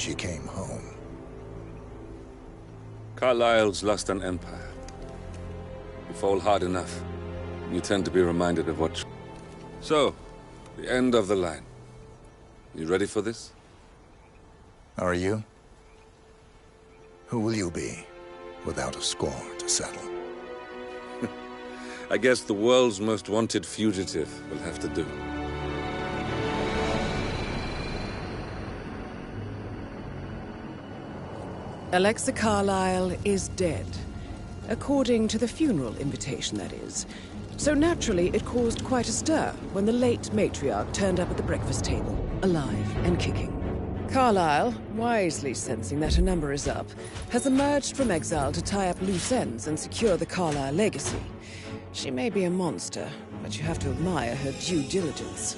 she came home. Carlyle's lost an empire. You fall hard enough, you tend to be reminded of what... So, the end of the line. You ready for this? Are you? Who will you be, without a score to settle? I guess the world's most wanted fugitive will have to do. Alexa Carlyle is dead. According to the funeral invitation, that is. So naturally, it caused quite a stir when the late matriarch turned up at the breakfast table, alive and kicking. Carlyle, wisely sensing that her number is up, has emerged from exile to tie up loose ends and secure the Carlyle legacy. She may be a monster, but you have to admire her due diligence.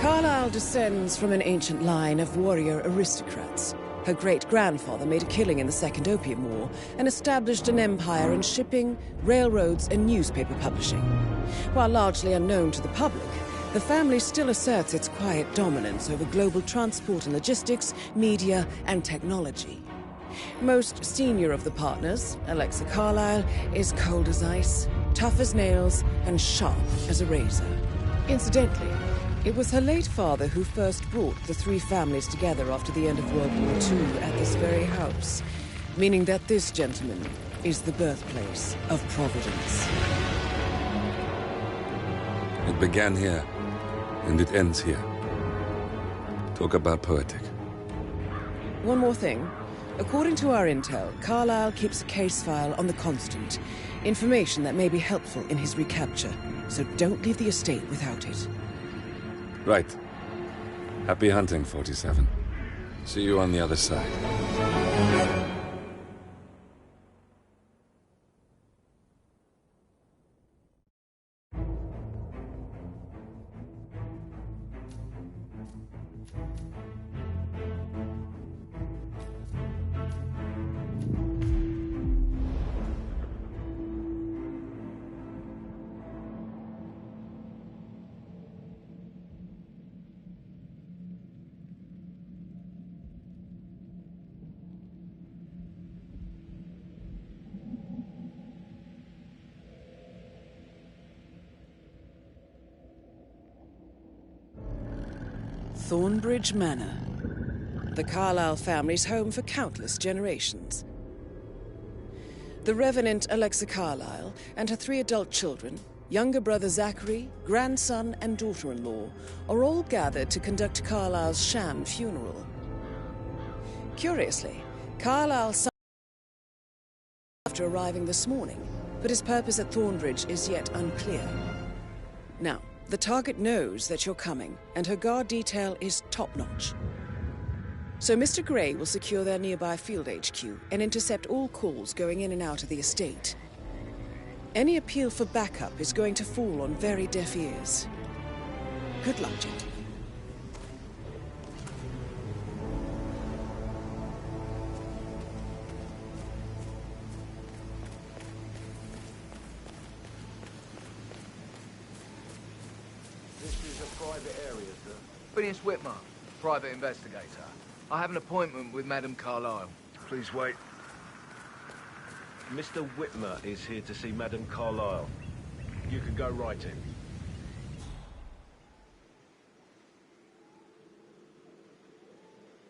Carlyle descends from an ancient line of warrior aristocrats. Her great-grandfather made a killing in the Second Opium War and established an empire in shipping, railroads, and newspaper publishing. While largely unknown to the public, the family still asserts its quiet dominance over global transport and logistics, media, and technology. Most senior of the partners, Alexa Carlyle, is cold as ice, tough as nails, and sharp as a razor. Incidentally, it was her late father who first brought the three families together after the end of World War II at this very house, meaning that this gentleman is the birthplace of Providence. It began here, and it ends here. Talk about poetic. One more thing. According to our intel, Carlyle keeps a case file on the Constant. Information that may be helpful in his recapture, so don't leave the estate without it. Right. Happy hunting, 47. See you on the other side. Thornbridge Manor. The Carlyle family's home for countless generations. The Revenant Alexa Carlyle and her 3 adult children, younger brother Zachary, grandson and daughter-in-law, are all gathered to conduct Carlyle's sham funeral. Curiously, Carlyle signed after arriving this morning, but his purpose at Thornbridge is yet unclear. Now, the target knows that you're coming, and her guard detail is top-notch. So Mr. Gray will secure their nearby field HQ and intercept all calls going in and out of the estate. Any appeal for backup is going to fall on very deaf ears. Good luck, gentlemen. Phineas Whitmer, private investigator. I have an appointment with Madame Carlyle. Please wait. Mr. Whitmer is here to see Madame Carlyle. You can go right in.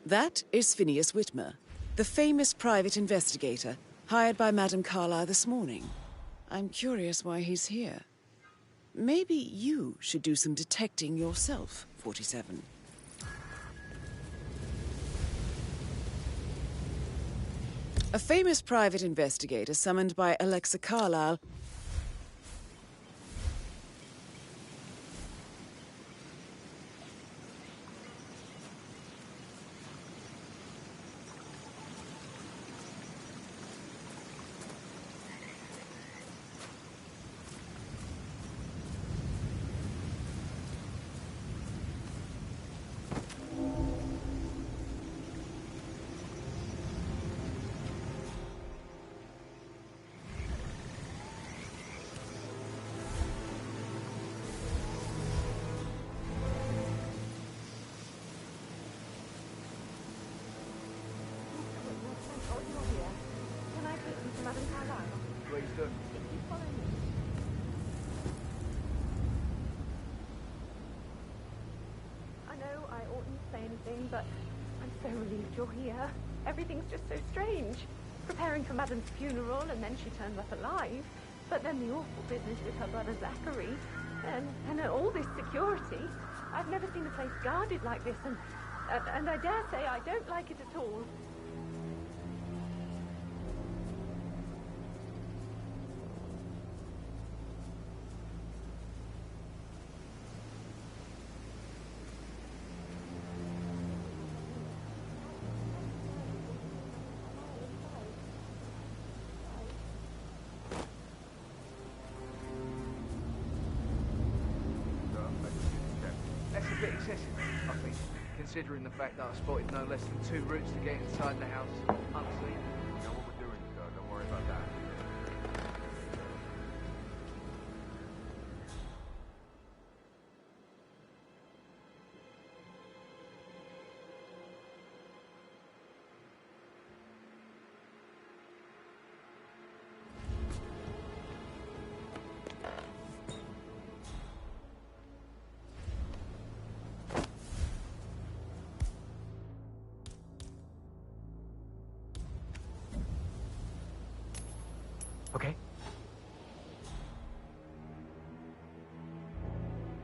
That is Phineas Whitmer, the famous private investigator hired by Madame Carlyle this morning. I'm curious why he's here. Maybe you should do some detecting yourself, 47. A famous private investigator summoned by Alexa Carlyle anything, but I'm so relieved you're here. Everything's just so strange. Preparing for Madam's funeral, and then she turns up alive. But then the awful business with her brother Zachary, and all this security. I've never seen a place guarded like this, and I dare say I don't like it at all. That's a bit excessive, I think, considering the fact that I spotted no less than 2 routes to get inside the house unseen. You know what we're doing, sir. Don't worry about that. Okay.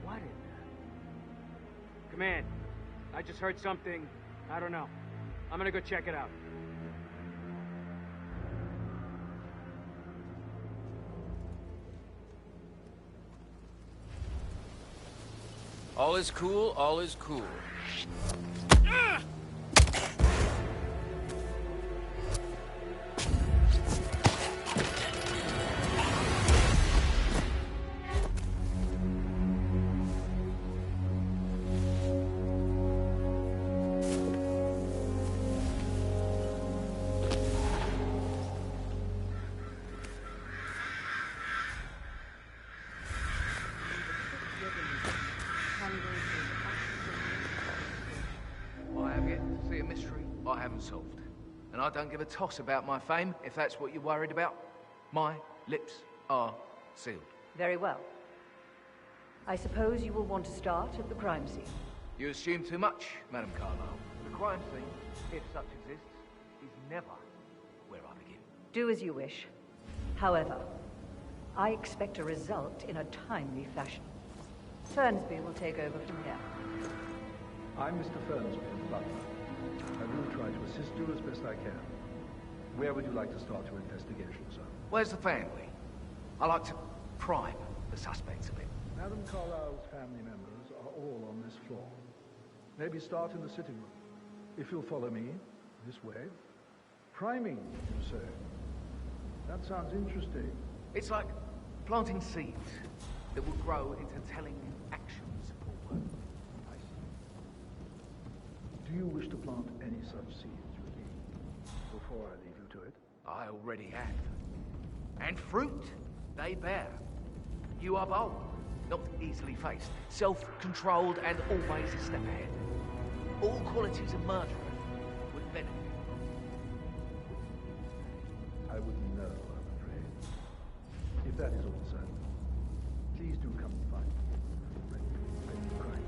What in the... Command, I just heard something. I don't know. I'm gonna go check it out. All is cool, all is cool. I have yet to see a mystery I haven't solved. And I don't give a toss about my fame, if that's what you're worried about. My lips are sealed. Very well. I suppose you will want to start at the crime scene. You assume too much, Madam Carlyle. The crime scene, if such exists, is never where I begin. Do as you wish. However, I expect a result in a timely fashion. Fernsby will take over from here. I'm Mr. Fernsby, the butler. I will try to assist you as best I can. Where would you like to start your investigation, sir? Where's the family? I like to prime the suspects a bit. Madam Carlyle's family members are all on this floor. Maybe start in the sitting room. If you'll follow me, this way. Priming, you say? That sounds interesting. It's like planting seeds that will grow into telling actions or work. I see. Do you wish to plant any such seeds with me before I leave you to it? I already have. And fruit they bear. You are bold, not easily faced, self-controlled and always a step ahead. All qualities of murderer would benefit. I wouldn't know, I'm afraid. If that is all, sir, please do come and find me. When you cry.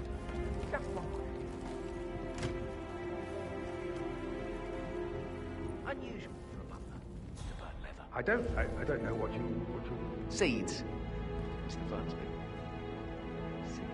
Just one way. Unusual for a butler to burn leather. I don't know what you... Seeds, Mr. Fernsby. Seeds.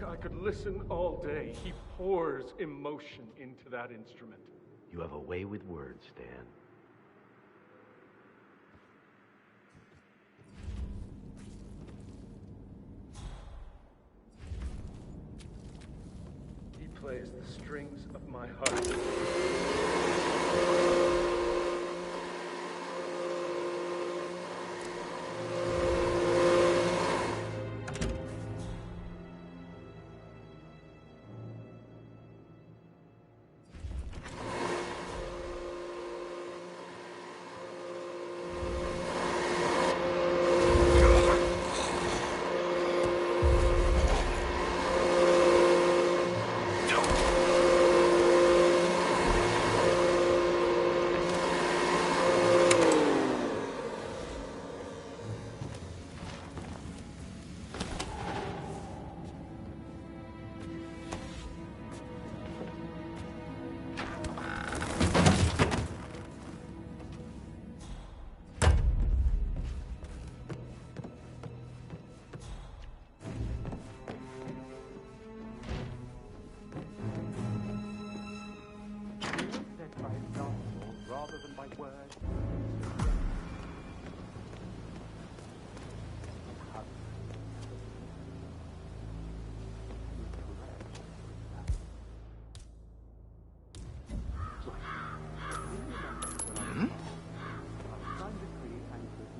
I could listen all day. He pours emotion into that instrument. You have a way with words, Stan. plays the strings of my heart.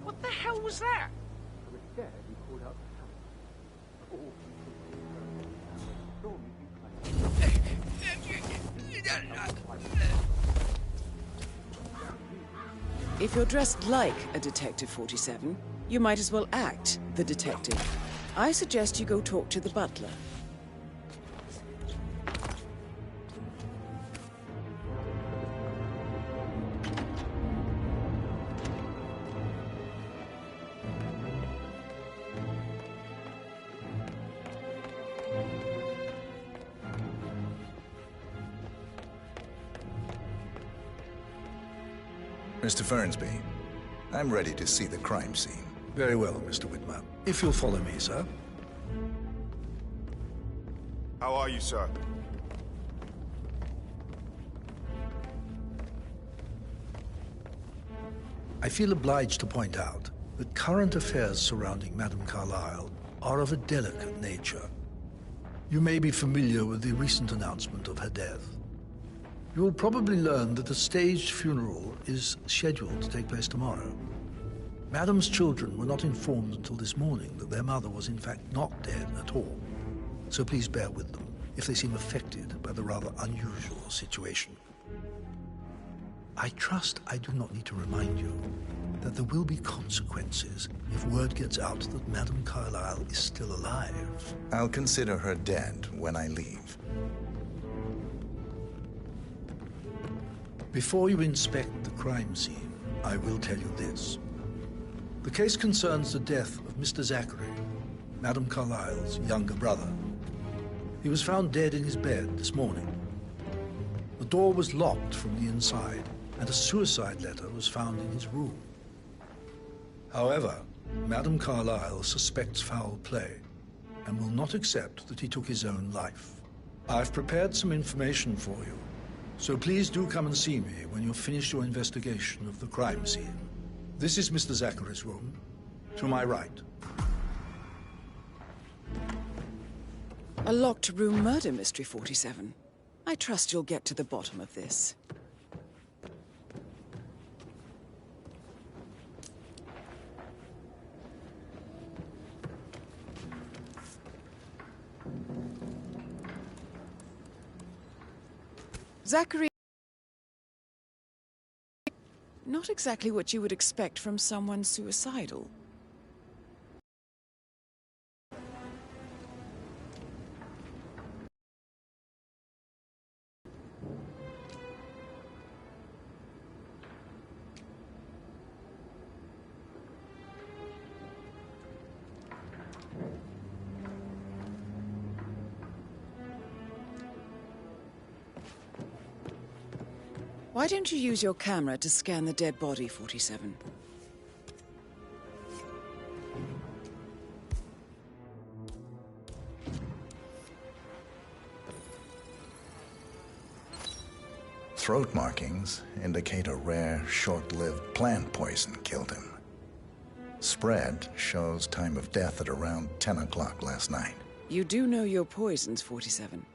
What the hell was that? If you're dressed like a Detective 47, you might as well act the detective. I suggest you go talk to the butler. Mr. Fernsby, I'm ready to see the crime scene. Very well, Mr. Whitmer. If you'll follow me, sir. How are you, sir? I feel obliged to point out that current affairs surrounding Madame Carlyle are of a delicate nature. You may be familiar with the recent announcement of her death. You will probably learn that a staged funeral is scheduled to take place tomorrow. Madame's children were not informed until this morning that their mother was in fact not dead at all. So please bear with them if they seem affected by the rather unusual situation. I trust I do not need to remind you that there will be consequences if word gets out that Madame Carlyle is still alive. I'll consider her dead when I leave. Before you inspect the crime scene, I will tell you this. The case concerns the death of Mr. Zachary, Madame Carlyle's younger brother. He was found dead in his bed this morning. The door was locked from the inside, and a suicide letter was found in his room. However, Madame Carlyle suspects foul play and will not accept that he took his own life. I've prepared some information for you, so please do come and see me when you've finished your investigation of the crime scene. This is Mr. Zachary's room, to my right. A locked room murder mystery, 47. I trust you'll get to the bottom of this. Zachary... Not exactly what you would expect from someone suicidal. Why don't you use your camera to scan the dead body, 47? Throat markings indicate a rare, short-lived plant poison killed him. Spread shows time of death at around 10 o'clock last night. You do know your poisons, 47.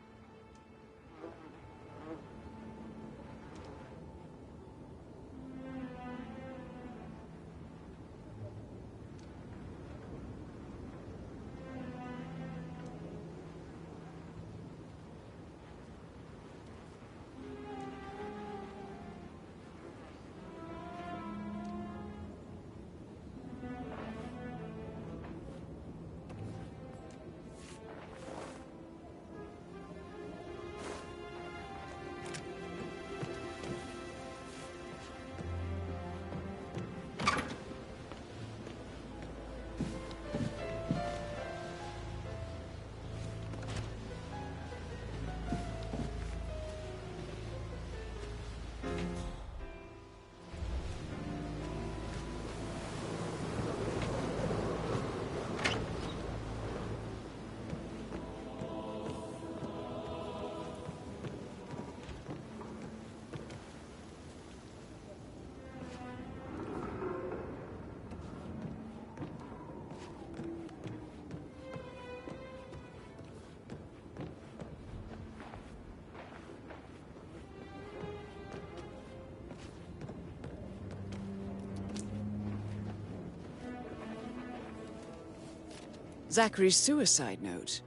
Zachary's suicide note.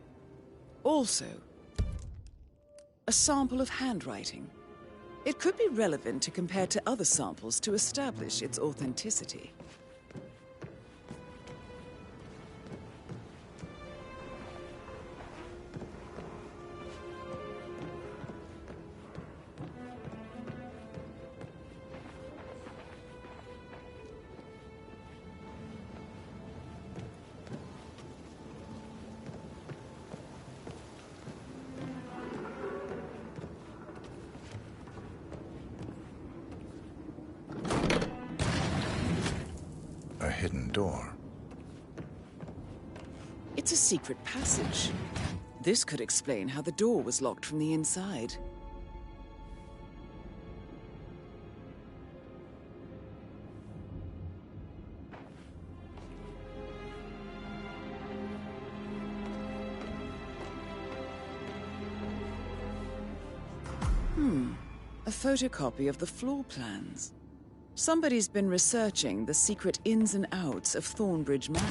Also, a sample of handwriting. It could be relevant to compare to other samples to establish its authenticity. A hidden door. It's a secret passage. This could explain how the door was locked from the inside. A photocopy of the floor plans. Somebody's been researching the secret ins and outs of Thornbridge Manor.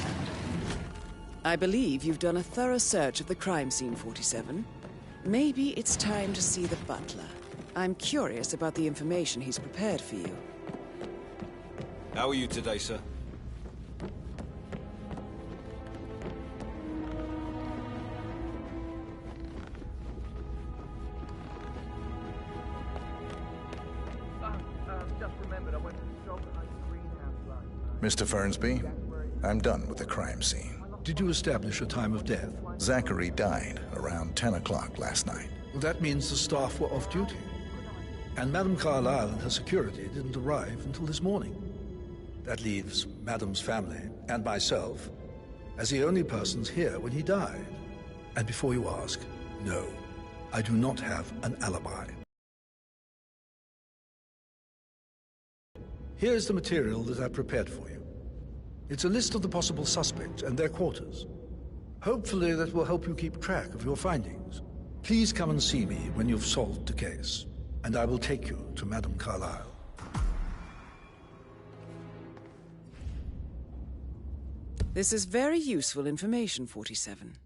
I believe you've done a thorough search of the crime scene, 47. Maybe it's time to see the butler. I'm curious about the information he's prepared for you. How are you today, sir? Just remembered I went to the shop at the greenhouse last night. Mr. Fernsby, I'm done with the crime scene. Did you establish a time of death? Zachary died around 10 o'clock last night. Well, that means the staff were off duty. And Madame Carlyle and her security didn't arrive until this morning. That leaves Madame's family and myself as the only persons here when he died. And before you ask, no, I do not have an alibi. Here's the material that I've prepared for you. It's a list of the possible suspects and their quarters. Hopefully that will help you keep track of your findings. Please come and see me when you've solved the case, and I will take you to Madame Carlyle. This is very useful information, 47.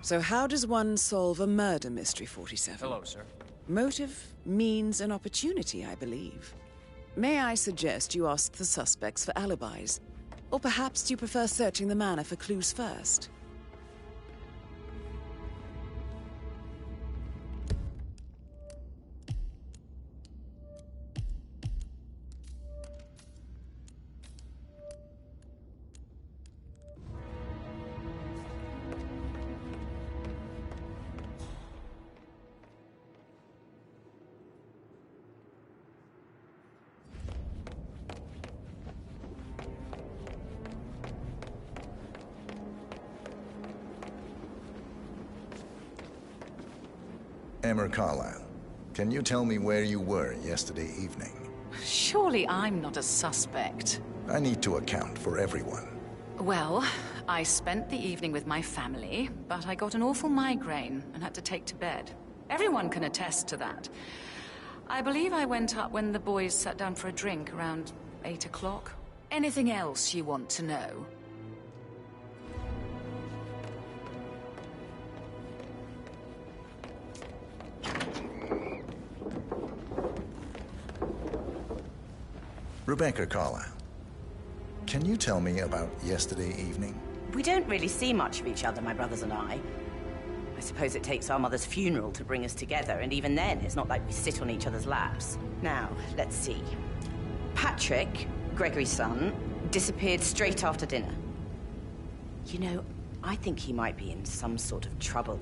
So how does one solve a murder mystery, 47? Hello, sir. Motive, means, and opportunity, I believe. May I suggest you ask the suspects for alibis? Or perhaps you prefer searching the manor for clues first? Emma Carlyle, can you tell me where you were yesterday evening? Surely I'm not a suspect. I need to account for everyone. Well, I spent the evening with my family, but I got an awful migraine and had to take to bed. Everyone can attest to that. I believe I went up when the boys sat down for a drink around 8 o'clock. Anything else you want to know? Rebecca Carlyle, can you tell me about yesterday evening? We don't really see much of each other, my brothers and I. I suppose it takes our mother's funeral to bring us together, and even then, it's not like we sit on each other's laps. Now, let's see. Patrick, Gregory's son, disappeared straight after dinner. You know, I think he might be in some sort of trouble.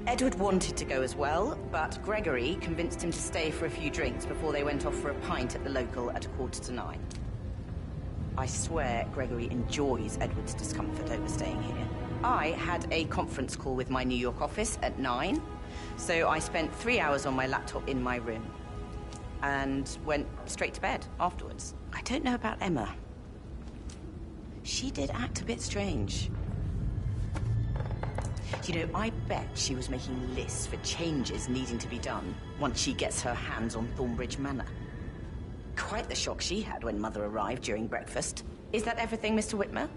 Edward wanted to go as well, but Gregory convinced him to stay for a few drinks before they went off for a pint at the local at 8:45. I swear Gregory enjoys Edward's discomfort over staying here. I had a conference call with my New York office at 9, so I spent 3 hours on my laptop in my room and went straight to bed afterwards. I don't know about Emma. She did act a bit strange. You know, I bet she was making lists for changes needing to be done once she gets her hands on Thornbridge Manor. Quite the shock she had when Mother arrived during breakfast. Is that everything, Mr. Whitmer?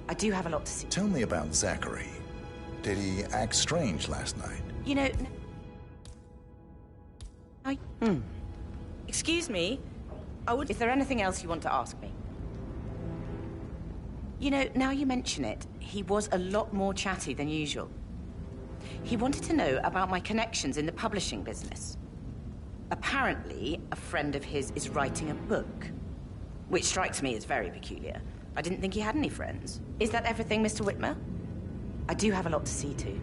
I do have a lot to see. Tell me about Zachary. Did he act strange last night? You know... Excuse me? Is there anything else you want to ask me? You know, now you mention it, he was a lot more chatty than usual. He wanted to know about my connections in the publishing business. Apparently, a friend of his is writing a book, which strikes me as very peculiar. I didn't think he had any friends. Is that everything, Mr. Whitmer? I do have a lot to see to.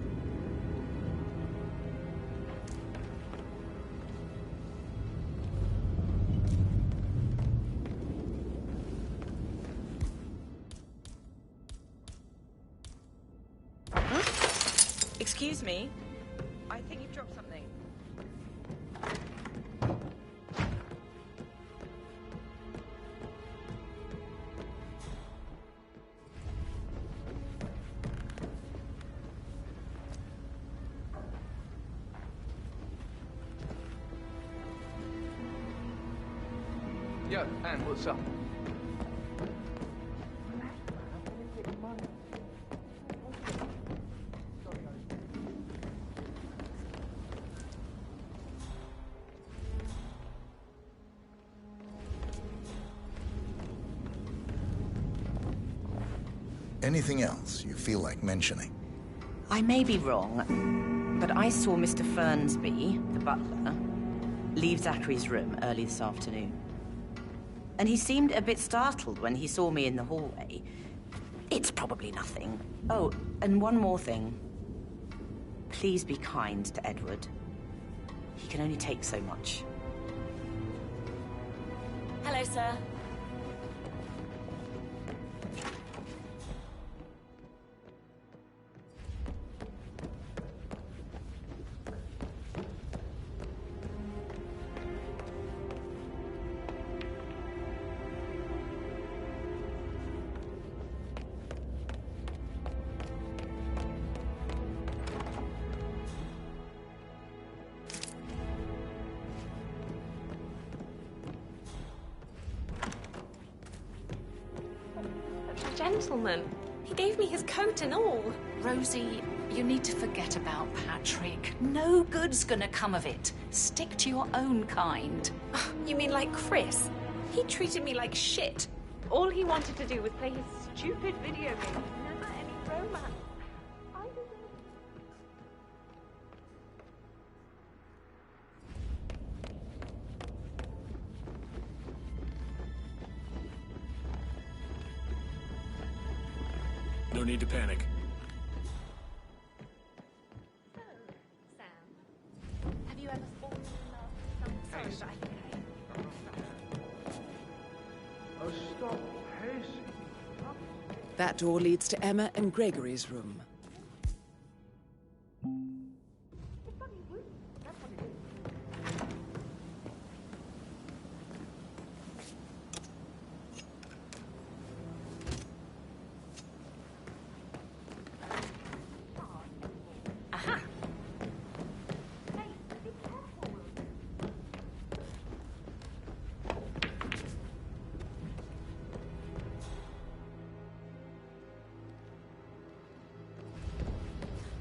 Excuse me? I think you've dropped something. Yo, Anne, what's up? Anything else you feel like mentioning? I may be wrong, but I saw Mr. Fernsby, the butler, leave Zachary's room early this afternoon. And he seemed a bit startled when he saw me in the hallway. It's probably nothing. Oh, and one more thing. Please be kind to Edward. He can only take so much. Hello, sir. Gentleman. He gave me his coat and all. Rosie, you need to forget about Patrick. No good's gonna come of it. Stick to your own kind. You mean like Chris? He treated me like shit. All he wanted to do was play his stupid video game. Never any romance. I deserve... No need to panic. So, Sam, have you ever fallen in love with someone? Sorry, but I think Stop pacing. That door leads to Emma and Gregory's room.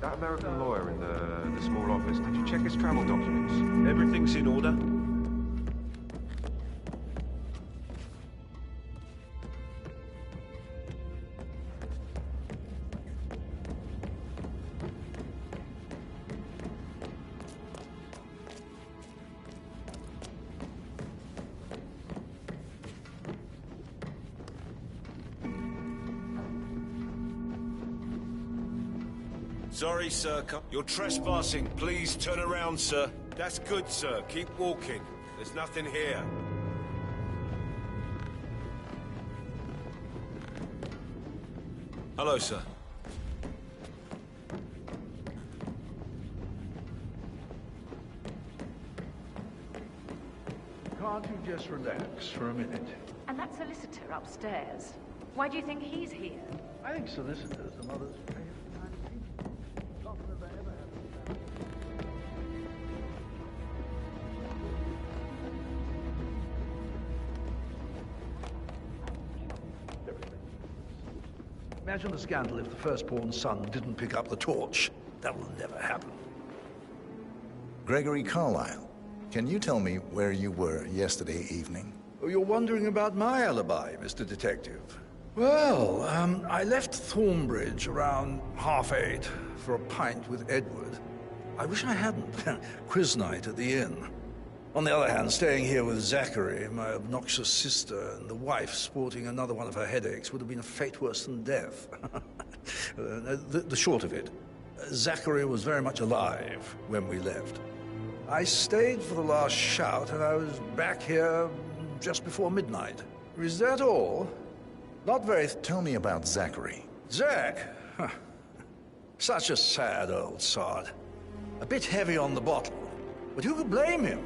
That American lawyer in the small office, did you check his travel documents? Everything's in order. Sorry, sir. You're trespassing. Please turn around, sir. That's good, sir. Keep walking. There's nothing here. Hello, sir. Can't you just relax for a minute? And that solicitor upstairs, why do you think he's here? I think solicitors and others pay for kind of people. Imagine the scandal if the firstborn son didn't pick up the torch. That will never happen. Gregory Carlyle, can you tell me where you were yesterday evening? Oh, you're wondering about my alibi, Mr. Detective. Well, I left Thornbridge around 8:30 for a pint with Edward. I wish I hadn't. Quiz night at the inn. On the other hand, staying here with Zachary, my obnoxious sister, and the wife sporting another one of her headaches would have been a fate worse than death. The short of it, Zachary was very much alive when we left. I stayed for the last shout, and I was back here just before midnight. Is that all? Not very... Tell me about Zachary. Zach? Huh. Such a sad old sod. A bit heavy on the bottle, but who could blame him?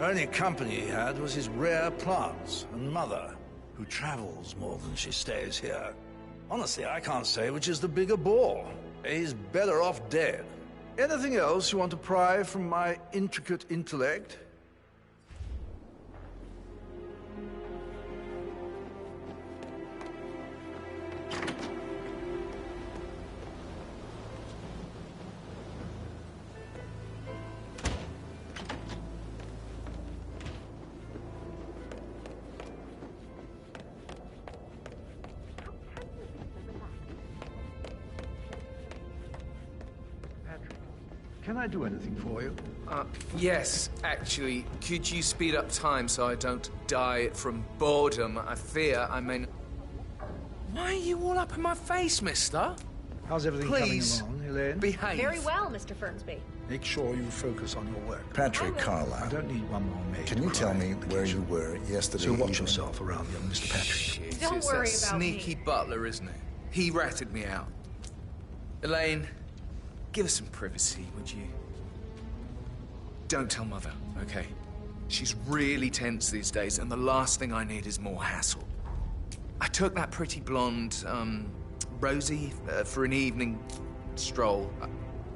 Only company he had was his rare plants and mother, who travels more than she stays here. Honestly, I can't say which is the bigger bore. He's better off dead. Anything else you want to pry from my intricate intellect? Can I do anything for you? Yes, actually. Could you speed up time so I don't die from boredom? I fear I may... Why are you all up in my face, mister? How's everything coming along, Elaine? Behave. Very well, Mr. Fernsby. Make sure you focus on your work. Patrick Carlyle. I don't need one more maid. Can you tell me where you were yesterday So watch evening? yourself around young Mr. Patrick. Don't It's worry that about sneaky me. butler, isn't it? He ratted me out. Elaine, give us some privacy, would you? Don't tell Mother, okay? She's really tense these days, and the last thing I need is more hassle. I took that pretty blonde, Rosie, for an evening stroll.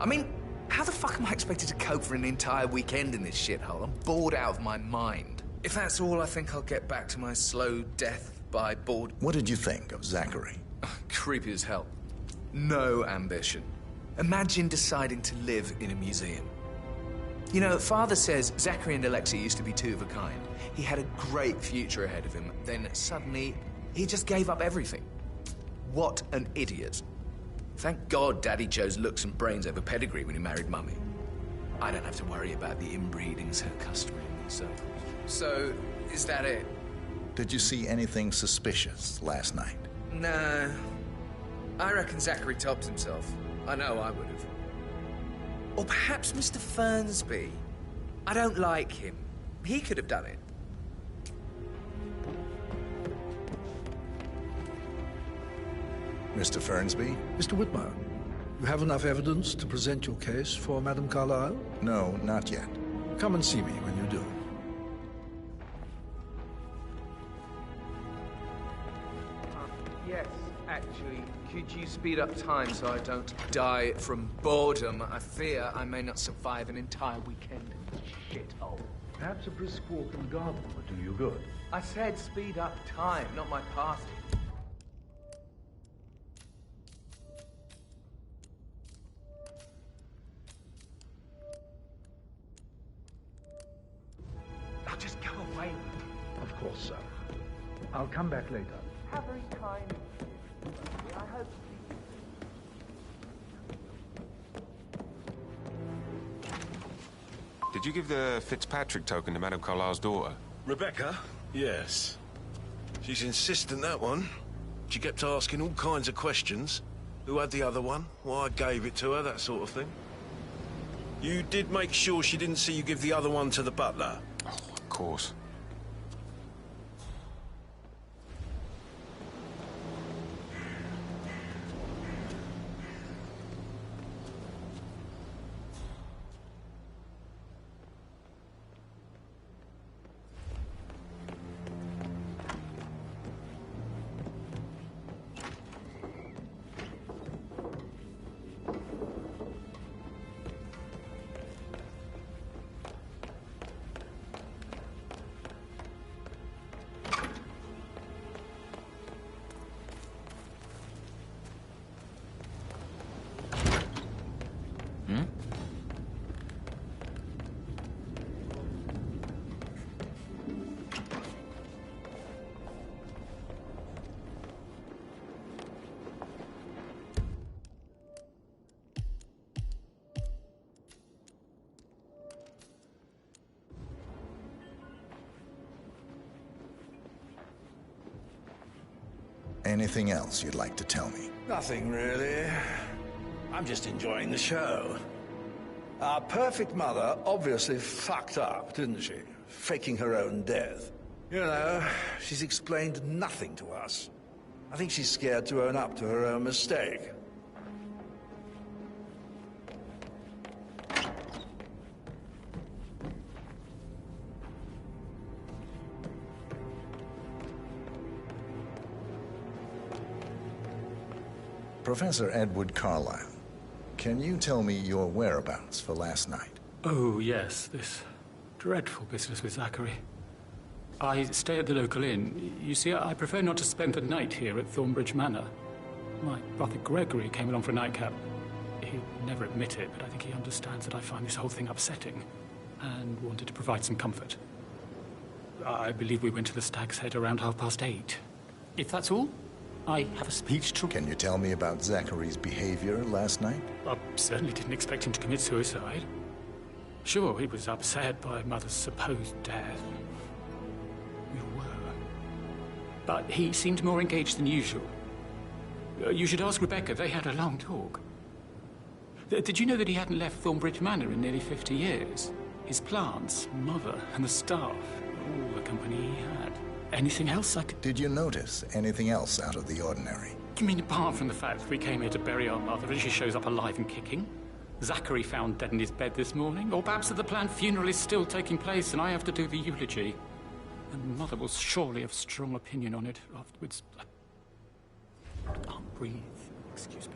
I mean, how the fuck am I expected to cope for an entire weekend in this shithole? I'm bored out of my mind. If that's all, I think I'll get back to my slow death by boredom. What did you think of Zachary? Creepy as hell. No ambition. Imagine deciding to live in a museum. You know, Father says Zachary and Alexa used to be two of a kind. He had a great future ahead of him. Then suddenly, he just gave up everything. What an idiot. Thank God Daddy chose looks and brains over pedigree when he married Mummy. I don't have to worry about the inbreeding so customary in these circles. So, is that it? Did you see anything suspicious last night? No. I reckon Zachary topped himself. I know I would have. Or perhaps Mr. Fernsby. I don't like him. He could have done it. Mr. Fernsby? Mr. Whitmer, you have enough evidence to present your case for Madame Carlyle? No, not yet. Come and see me when you do. Yes, actually, could you speed up time so I don't die from boredom? I fear I may not survive an entire weekend in this shithole. Perhaps a brisk walk in the garden would do you good. I said speed up time, not my party. Now just go away. Of course, sir. I'll come back later. How very kind. I hope... Did you give the Fitzpatrick token to Madame Carlyle's daughter? Rebecca? Yes. She's insistent, that one. She kept asking all kinds of questions. Who had the other one? Why I gave it to her, that sort of thing. You did make sure she didn't see you give the other one to the butler? Oh, of course. Anything else you'd like to tell me? Nothing, really. I'm just enjoying the show. Our perfect mother obviously fucked up, didn't she? Faking her own death. You know, she's explained nothing to us. I think she's scared to own up to her own mistake. Professor Edward Carlyle, can you tell me your whereabouts for last night? Oh, yes, this dreadful business with Zachary. I stay at the local inn. You see, I prefer not to spend the night here at Thornbridge Manor. My brother Gregory came along for a nightcap. He'd never admit it, but I think he understands that I find this whole thing upsetting and wanted to provide some comfort. I believe we went to the Stag's Head around 8:30. If that's all, I have a speech to... Can you tell me about Zachary's behavior last night? I certainly didn't expect him to commit suicide. Sure, he was upset by Mother's supposed death. We were. But he seemed more engaged than usual. You should ask Rebecca. They had a long talk. Did you know that he hadn't left Thornbridge Manor in nearly 50 years? His plants, Mother, and the staff, all the company he had. Anything else I could... Did you notice anything else out of the ordinary? You mean apart from the fact that we came here to bury our mother and she shows up alive and kicking? Zachary found dead in his bed this morning? Or perhaps that the planned funeral is still taking place and I have to do the eulogy? And Mother will surely have a strong opinion on it afterwards. I can't breathe. Excuse me.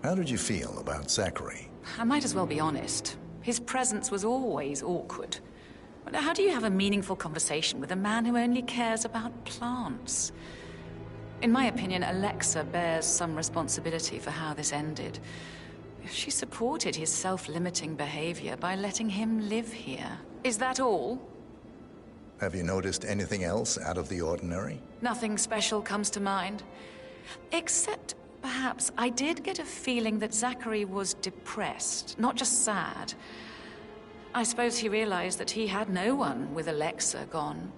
How did you feel about Zachary? I might as well be honest. His presence was always awkward. How do you have a meaningful conversation with a man who only cares about plants? In my opinion, Alexa bears some responsibility for how this ended. She supported his self-limiting behavior by letting him live here. Is that all? Have you noticed anything else out of the ordinary? Nothing special comes to mind. Except, perhaps, I did get a feeling that Zachary was depressed, not just sad. I suppose he realized that he had no one with Alexa gone.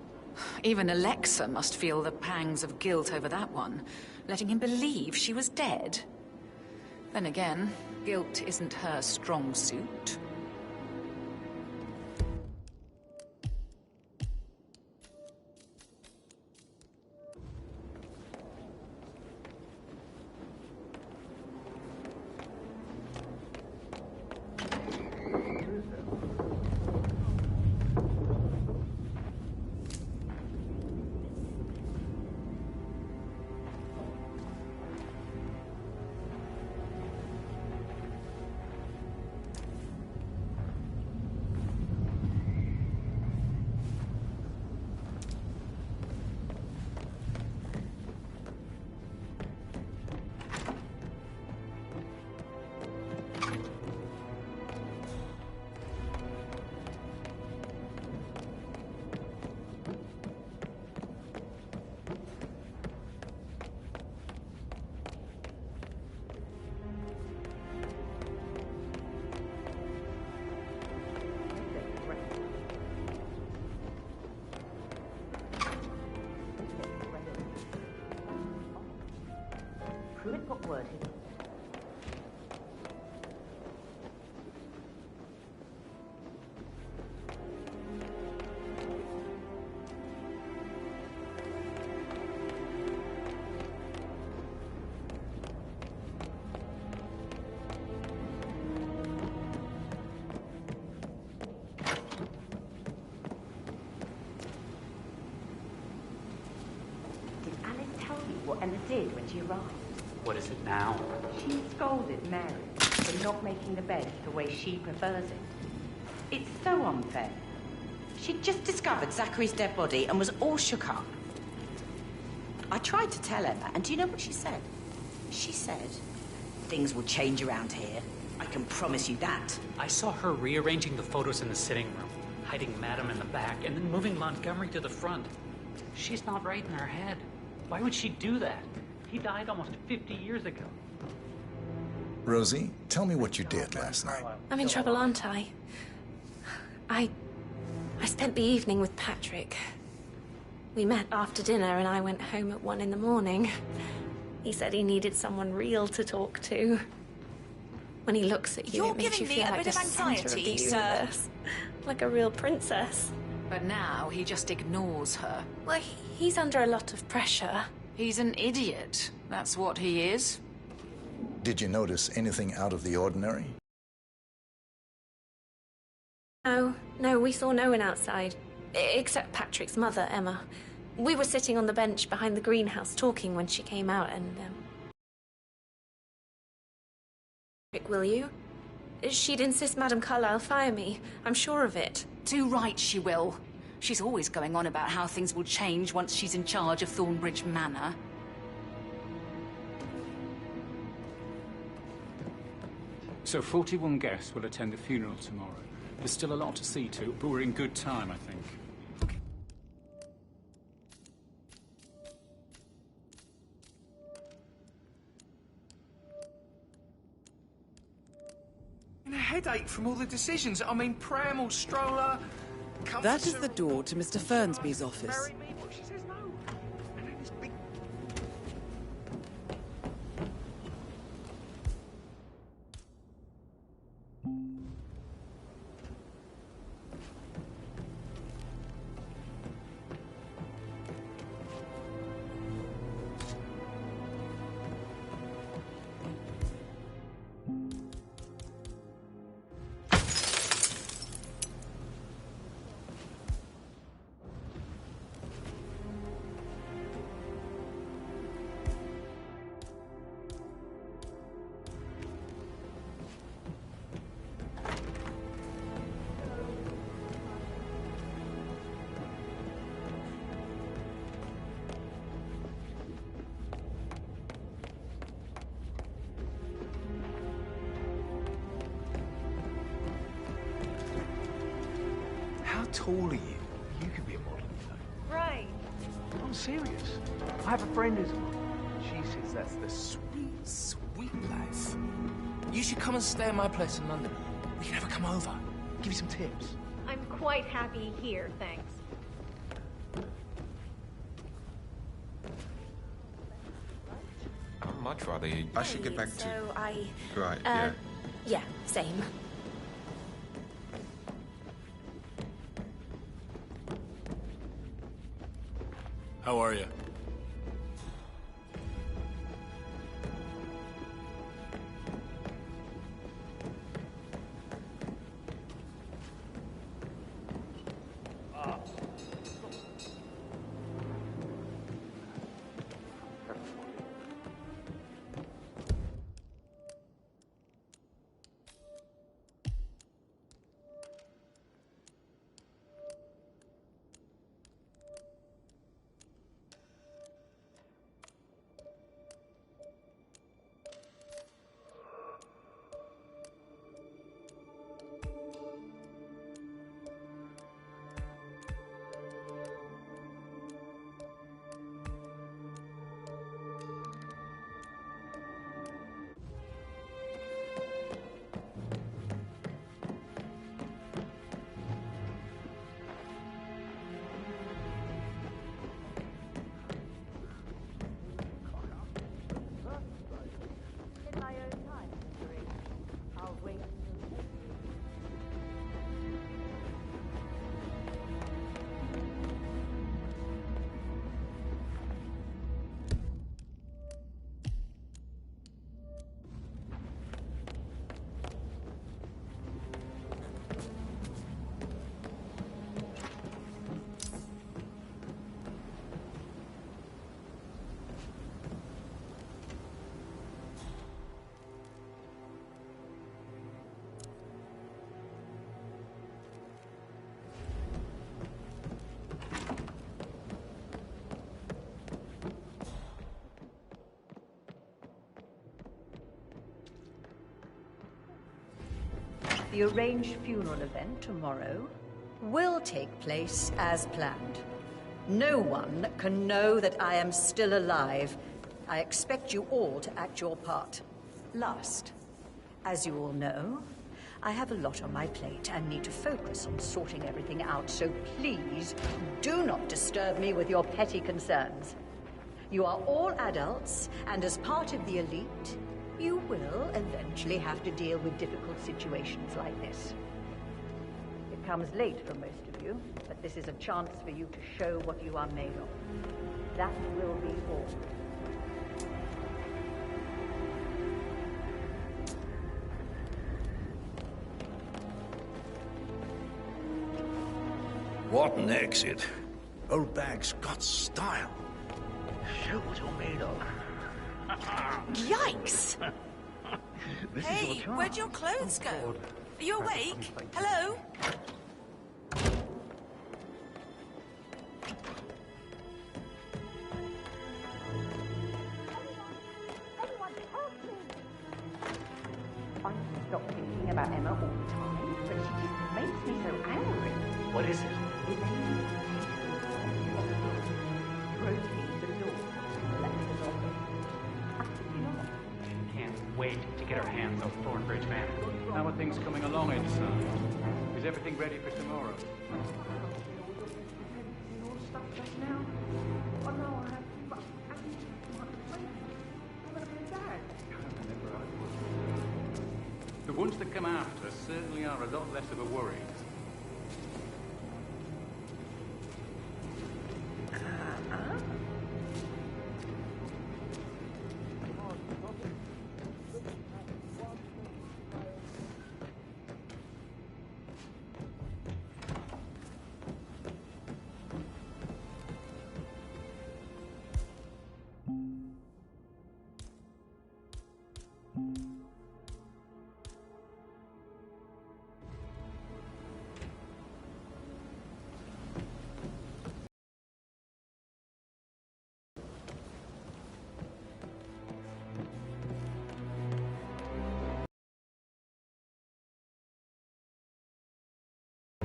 Even Alexa must feel the pangs of guilt over that one, letting him believe she was dead. Then again, guilt isn't her strong suit. What word is it? Did Alice tell you what Emma did when she arrived? What is it now? She scolded Mary for not making the bed the way she prefers it. It's so unfair. She'd just discovered Zachary's dead body and was all shook up. I tried to tell Emma, and do you know what she said? She said, things will change around here. I can promise you that. I saw her rearranging the photos in the sitting room, hiding Madam in the back, and then moving Montgomery to the front. She's not right in her head. Why would she do that? He died almost 50 years ago. Rosie, tell me what you did last night. I'm in trouble, aren't I? I spent the evening with Patrick. We met after dinner and I went home at 1 in the morning. He said he needed someone real to talk to. When he looks at you, it makes you feel like the center of the universe. Like a real princess. But now he just ignores her. Well, he's under a lot of pressure. He's an idiot. That's what he is. Did you notice anything out of the ordinary? No, we saw no one outside. Except Patrick's mother, Emma. We were sitting on the bench behind the greenhouse talking when she came out and, Will you? She'd insist Madame Carlyle fire me. I'm sure of it. Too right she will. She's always going on about how things will change once she's in charge of Thornbridge Manor. So 41 guests will attend the funeral tomorrow. There's still a lot to see to, but we're in good time, I think. And a headache from all the decisions. I mean, Pramble, stroller... That is the door to Mr. Fernsby's office. She says no. And then this big... How tall are you? You could be a model, you know. Right. I'm serious. I have a friend who's a model. She says that's the sweet, sweet life. You should come and stay at my place in London. We can have her come over. Give you some tips. I'm quite happy here, thanks. I'd much rather you... I should get back to... Right, Yeah, same. How are you? The arranged funeral event tomorrow will take place as planned. No one can know that I am still alive. I expect you all to act your part. Last, as you all know, I have a lot on my plate and need to focus on sorting everything out, so please do not disturb me with your petty concerns. You are all adults, and as part of the elite, you will eventually have to deal with difficult situations like this. It comes late for most of you, but this is a chance for you to show what you are made of. That will be all. What an exit. Old bag's got style. Show what you're made of. Yikes! Hey, where'd your clothes go? Are you awake? Hello? I stop thinking about Emma all the time, but she just makes me so angry. What is it? It rotates the door to Alexa's office. You know, Can't wait to get our hands on Thornbridge Manor. How are things coming along inside? Is everything ready for tomorrow? The ones that come after us certainly are a lot less of a worry.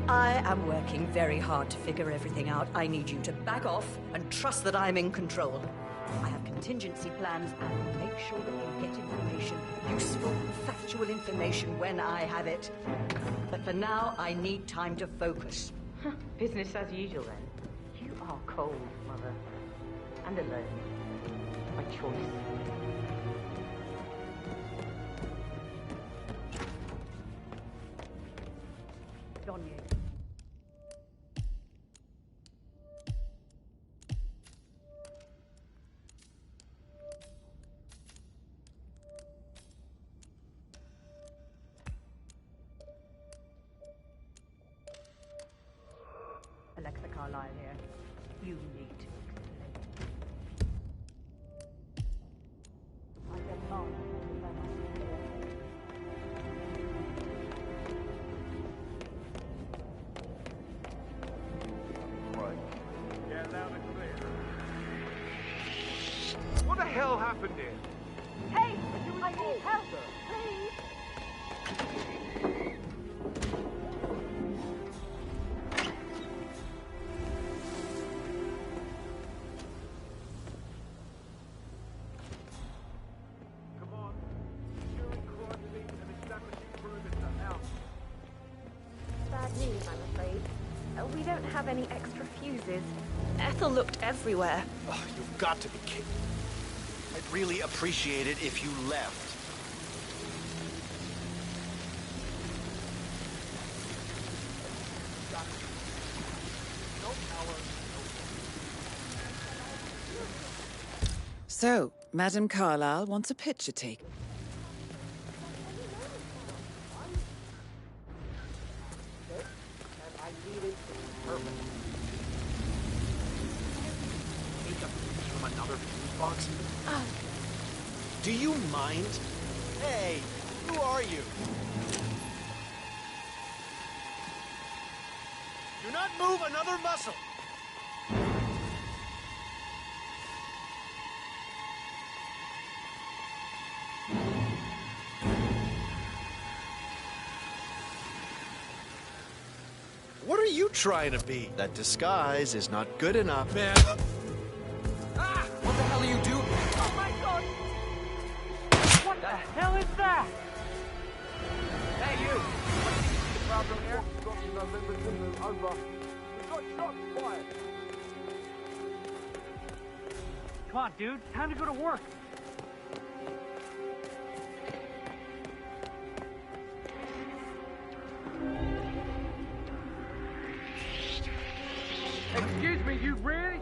I am working very hard to figure everything out. I need you to back off and trust that I'm in control. I have contingency plans and will make sure that you get information, useful, factual information when I have it. But for now, I need time to focus. Business as usual, then. You are cold, Mother. And alone. By choice. On you. Alexa Carlyle here. You need to explain. I demand What the hell happened here? Hey, I need help, please. Come on. Securing coordinates and establishing perimeter. Out. Bad news, I'm afraid. We don't have any extra fuses. Ethel looked everywhere. Oh, you've got to be kidding. I'd really appreciate it if you left. So, Madame Carlyle wants a picture taken. Do you mind? Hey, who are you? Do not move another muscle! What are you trying to be? That disguise is not good enough. Man. Ah! What the hell are you doing? Oh my god! What the hell is that? Hey, you! Problem here? Over. We've got shots fired. Come on, dude. Time to go to work. Excuse me, you really?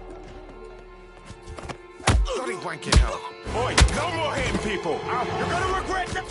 Bloody blanket hell. Boy, no more hitting people. You're gonna regret that.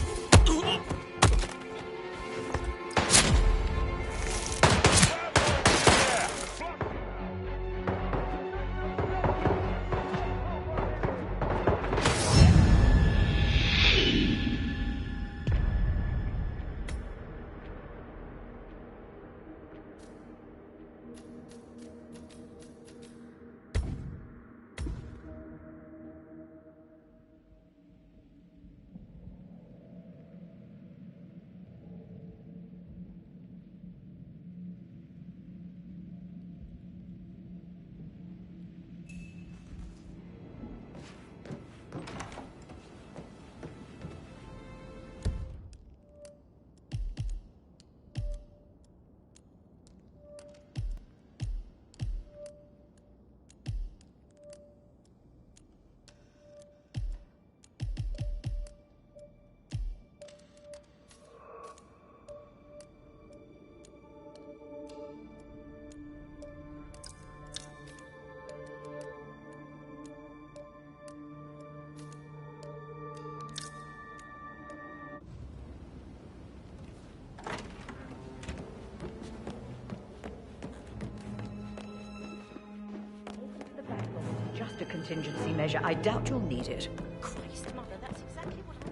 Just a contingency measure. I doubt you'll need it. Christ, Mother, that's exactly what I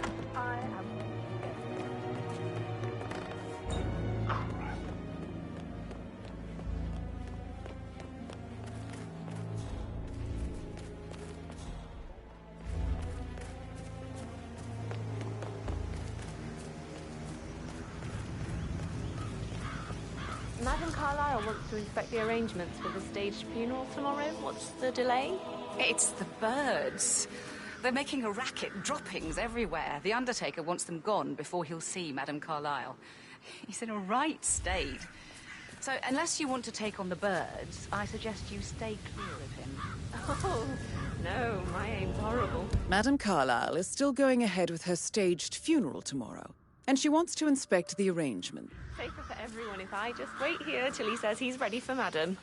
need. I am... Madam Carlyle wants to inspect the arrangements for the staged funeral tomorrow. What's the delay? It's the birds. They're making a racket, droppings everywhere. The Undertaker wants them gone before he'll see Madam Carlyle. He's in a right state. So, unless you want to take on the birds, I suggest you stay clear of him. Oh, no, my aim's horrible. Madam Carlyle is still going ahead with her staged funeral tomorrow, and she wants to inspect the arrangement. Safer for everyone if I just wait here till he says he's ready for Madam.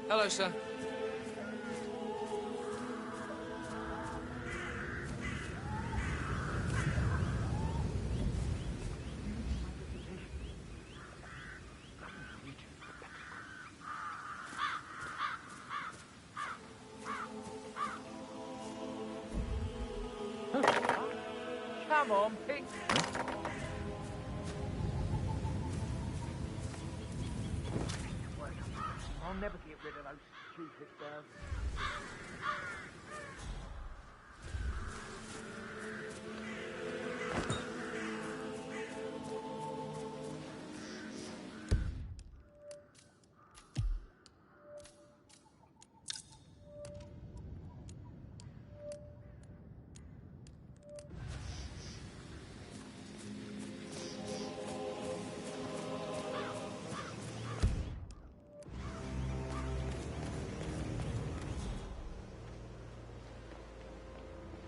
Hello, sir. Come on, pick. I'll never get rid of those stupid birds.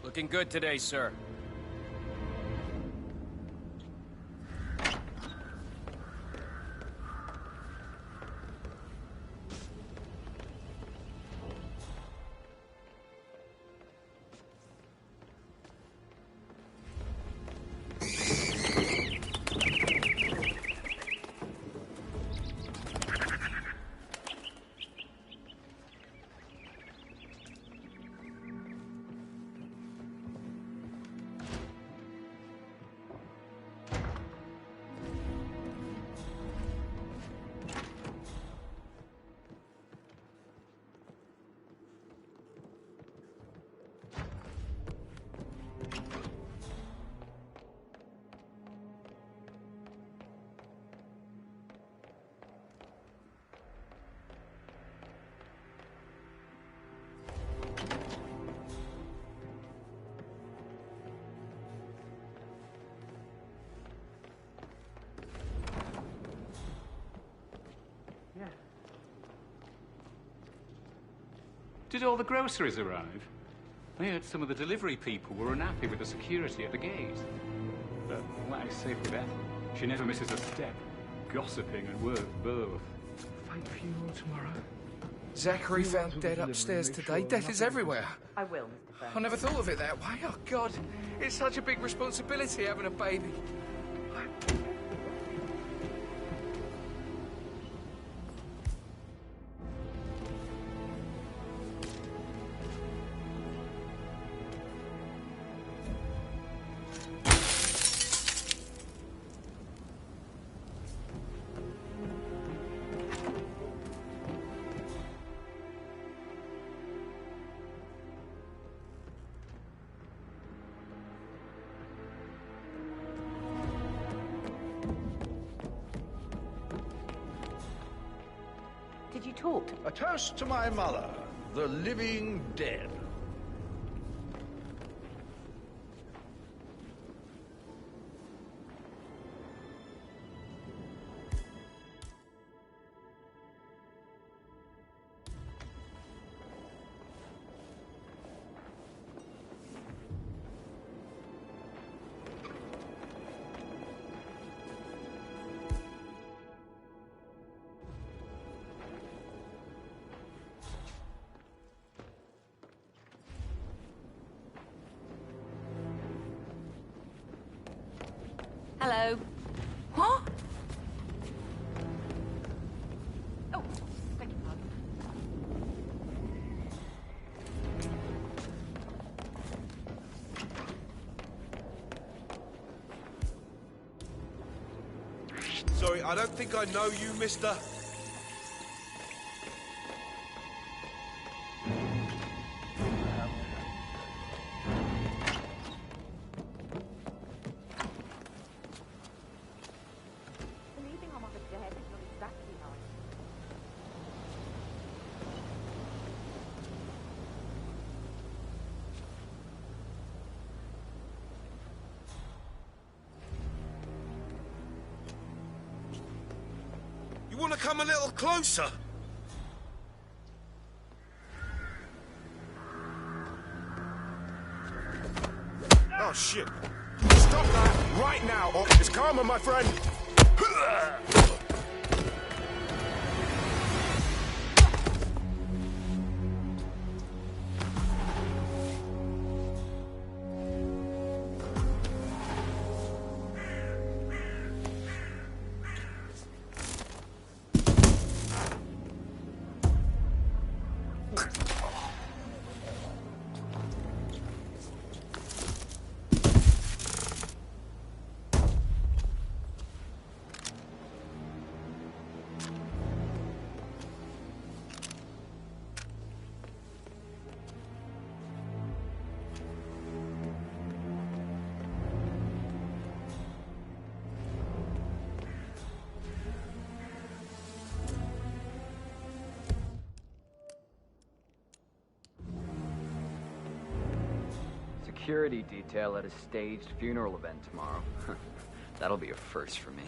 Looking good today, sir. Did all the groceries arrive? I heard some of the delivery people were unhappy with the security at the gate. But what is safe with Beth? She never misses a step. Gossiping and work both. Fake funeral tomorrow. Zachary found dead upstairs today. Death is everywhere. I will, Mr. Burns. I never thought of it that way. Oh, God. It's such a big responsibility having a baby. Did you talk to... A toast to my mother, the living dead. Hello. Huh? Oh, beg your pardon. Sorry, I don't think I know you, mister. Believing our mother dead is not exactly nice. You want to come a little closer? Oh, shit. Stop that right now, or it's karma, my friend. Security detail at a staged funeral event tomorrow. That'll be a first for me.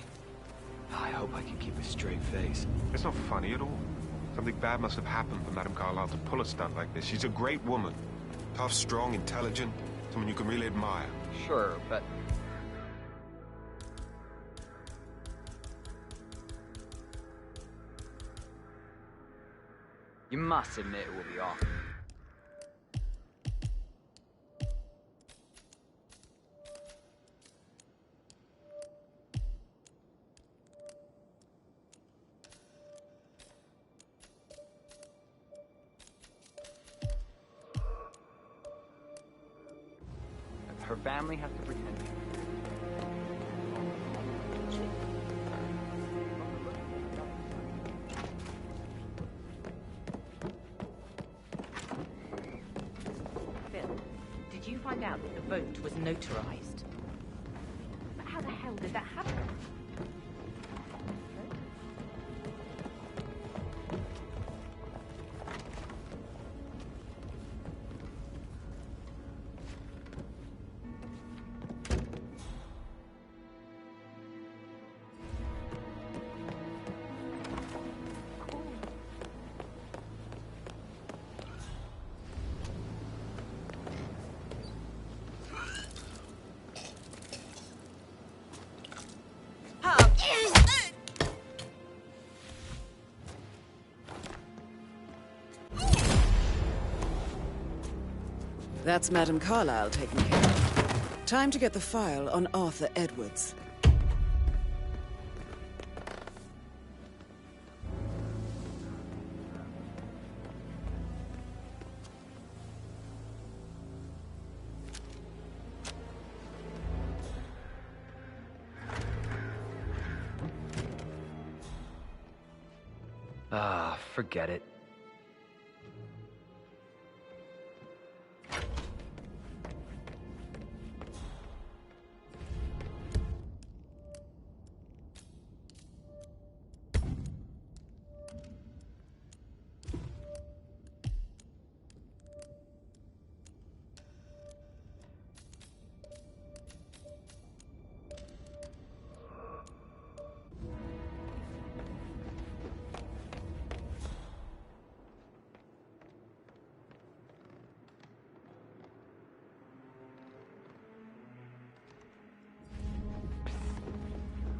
I hope I can keep a straight face. It's not funny at all. Something bad must have happened for Madame Carlyle to pull a stunt like this. She's a great woman. Tough, strong, intelligent. Someone you can really admire. Sure, but... you must admit it will be off. Her family has to pretend. Phil, did you find out that the vote was notarized? But how the hell did that happen? That's Madame Carlyle taken care of. Time to get the file on Arthur Edwards. Ah, forget it.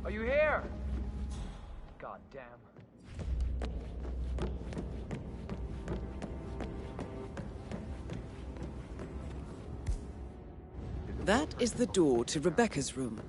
Are you here? God damn. That is the door to Rebecca's room.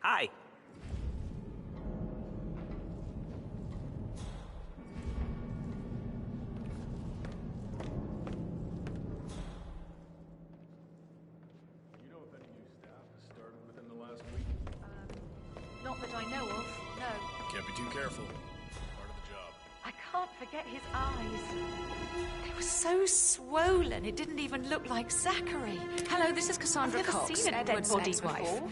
Hi. You know if any new staff has started with too careful. Part of the job. I can't forget his eyes. They were so swollen, it didn't even look like Zachary. Hello, this is Cassandra I've never Cox, seen a dead Edward's body ex-wife. before.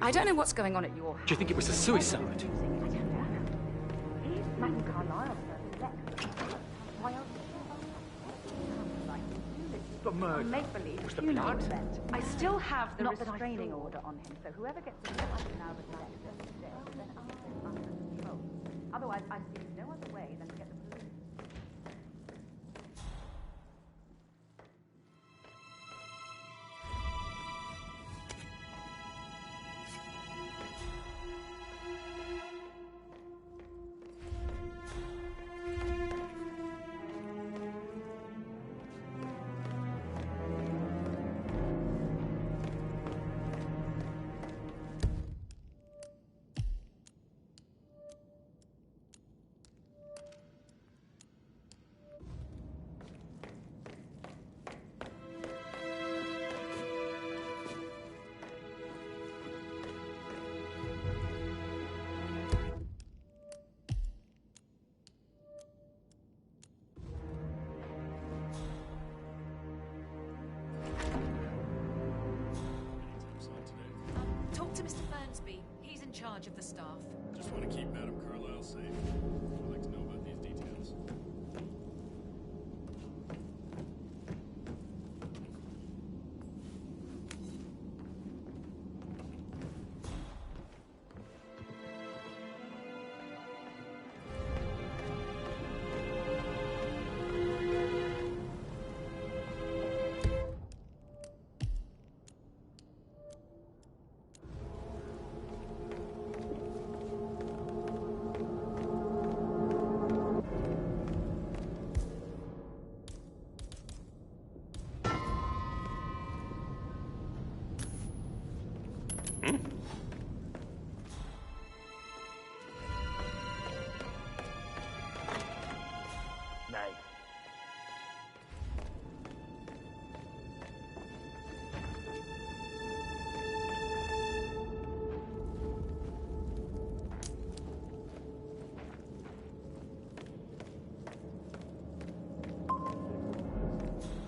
I don't know what's going on at your house. Do you think it was a suicide? He's Madame Carlyle, Why else? The murder. Make-believe Was the funeral blood? event. I still have the Not that restraining I saw. order on him, so whoever gets the job now with my then I'm under control. Otherwise, I see no other way than to get the police. Talk to Mr. Fernsby. He's in charge of the staff. Just want to keep Madame Carlyle safe. I'd like to know about these details.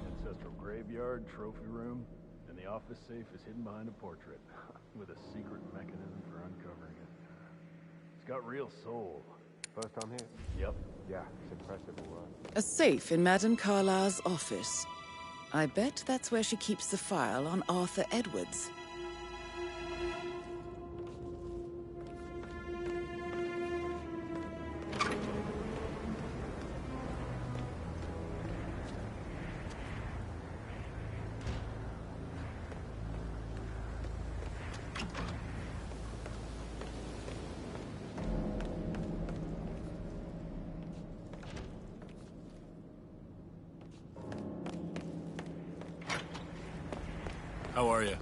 Ancestral graveyard, trophy room, and the office safe is hidden behind a portrait, with a secret mechanism for uncovering it. It's got real soul. First time here? Yep. Yeah, it's impressive, all right. A safe in Madame Carlyle's office. I bet that's where she keeps the file on Arthur Edwards. How are you?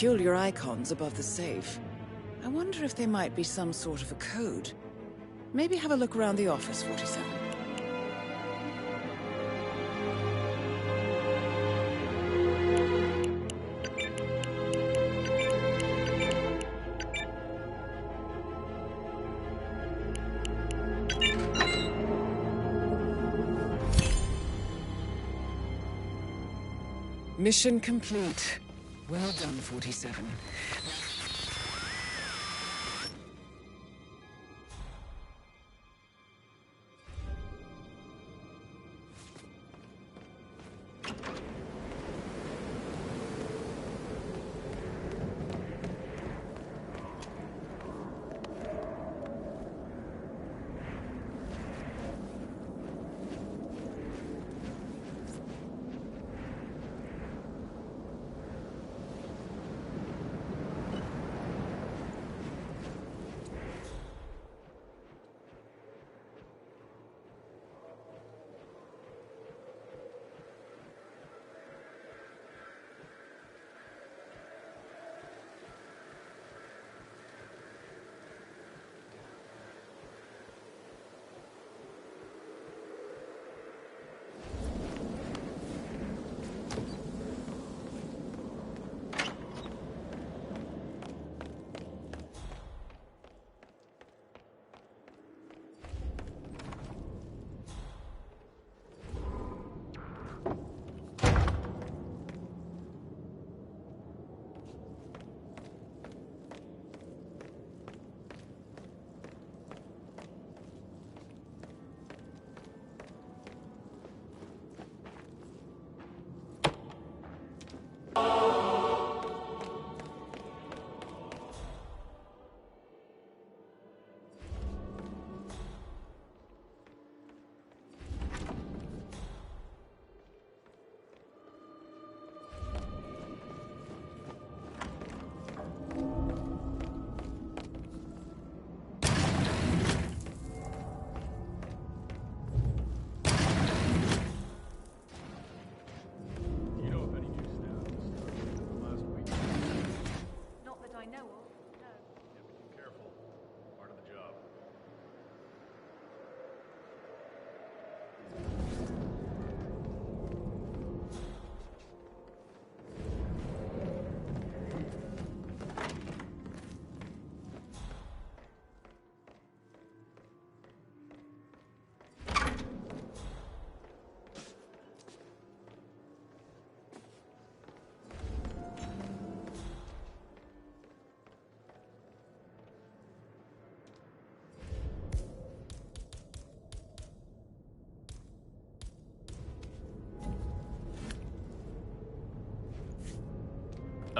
peculiar icons above the safe. I wonder if they might be some sort of a code. Maybe have a look around the office, 47. Mission complete. Well done, 47.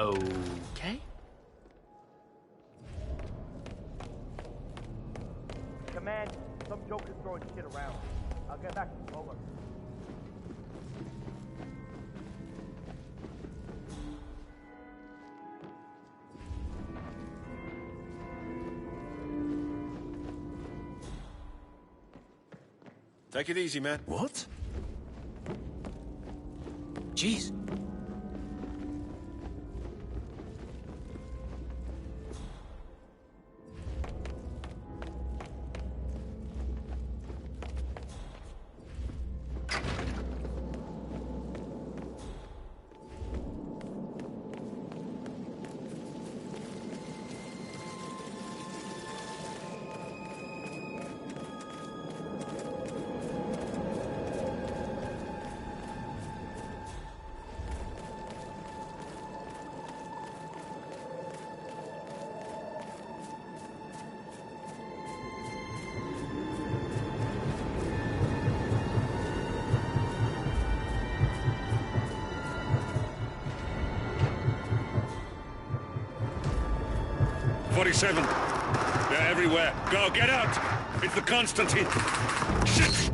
Okay. Command, some joker's throwing shit around. I'll get back to you. Over. Take it easy, man. What? Jeez. .47. They're everywhere. Go, get out! It's the Constantine. Shit!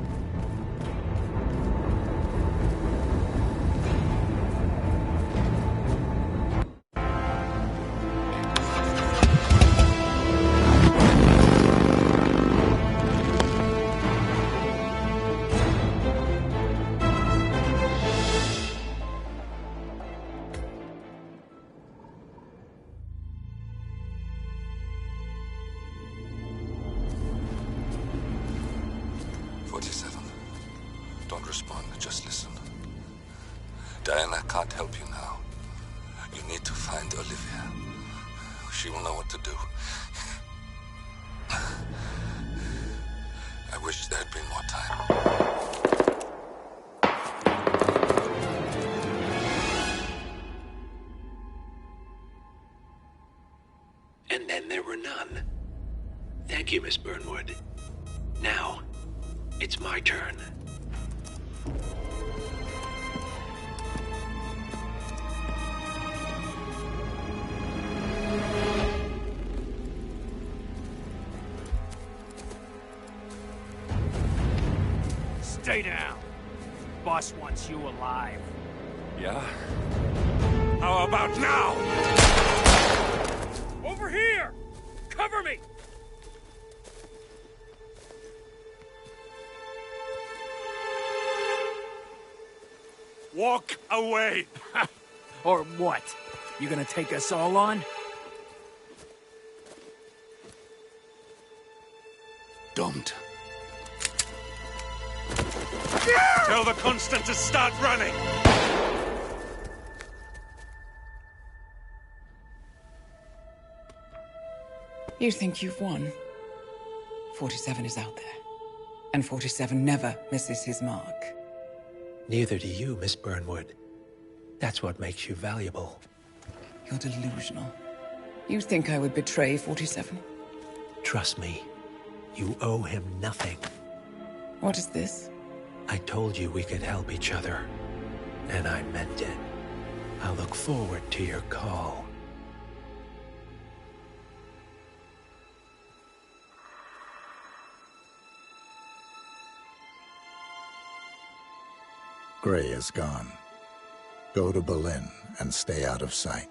Don't respond, just listen. Diana can't help you now. You need to find Olivia. She will know what to do. I wish there had been more time. And then there were none. Thank you, Miss Burnwood. Now, it's my turn. Stay down. Boss wants you alive. Yeah? How about now? Over here! Cover me! Walk away! Or what? You gonna take us all on? Don't. Tell the Constant to start running! You think you've won? 47 is out there. And 47 never misses his mark. Neither do you, Miss Burnwood. That's what makes you valuable. You're delusional. You think I would betray 47? Trust me, you owe him nothing. What is this? I told you we could help each other, and I meant it. I'll look forward to your call. Gray is gone. Go to Berlin and stay out of sight.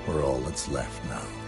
We're all that's left now.